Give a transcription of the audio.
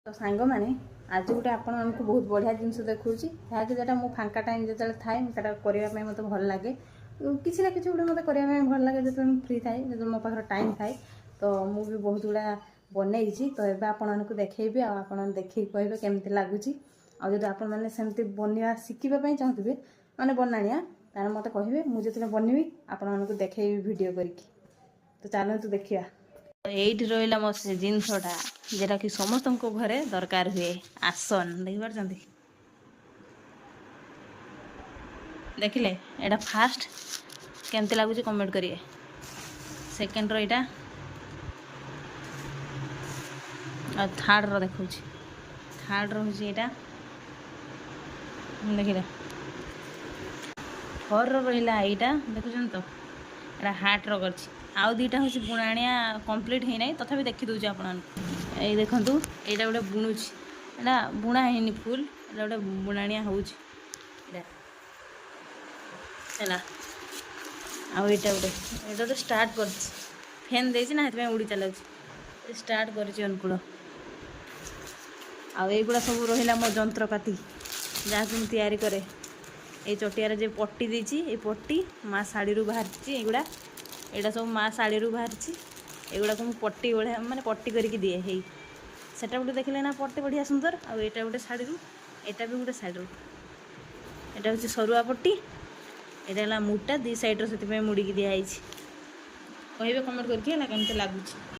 तो सांग मैंने आज गोटे आपण को बहुत बढ़िया जिनस देखा जहाँ मुझे फांका टाइम जो थाए करने मत भल लगे किसी ना कि गोटे मत करने भल लगे जो फ्री थाए जो मो पाखे टाइम थाए तो मुझे बहुत गुड़ा बनई तो ये आपण को देखी आप देखिए कहे केमती लगुच आदि आपण मैंने सेमती बनवा शिखापी चाहूबे मैंने बनाणिया तार मत कहे मुझे बनवी आपण को देखेबी वीडियो करके तो चलतु देखा एट रहा मो से जिनसटा जेटा कि समस्त घरे दरकार हुए आसन देखिपार देखिले एटा फास्ट केमती लगुच कमेंट करिए सेकेंड रहा थर्ड रो देखा थर्ड रोचे यहाँ देखिले फोर रहा यहाँ देखुन तो यहाँ हार्ट रो कर आउ दुटा हूँ बुणाणिया कंप्लीट है ना तथापि देखी दूसरी आप देखूँ यहाँ गोटे बुणुच यहाँ बुणा है फुल यहाँ गोटे बुणाणिया हो आईटा गोटे गोटे स्टार्ट कर फैन देना ना उड़ी चलाऊ स्टार्ट कर अनुकूल आईगुड़ा सब रहा मो जंत्रपाति जहाँ कि तैयारी करे ये चटियार जो पट्टी देती ये पट्टी माँ शाड़ी रू बाहर एगुड़ा यहाँ सब माँ शाड़ी रू बाहर एगुड़ा को पट्टी बढ़िया माने पट्टी करके दिए है सेटा गोटे देखिले ना पट्टी बढ़िया सुंदर आ यहाँ गोटे शाड़ी रू यहाँ भी गोटे शाड़ी रू यहाँ हूँ सरुआ पट्टी यहाँ है मोटा दी साइड से मुड़ी दिखाई कहे कमेंट करके केमती लगुच।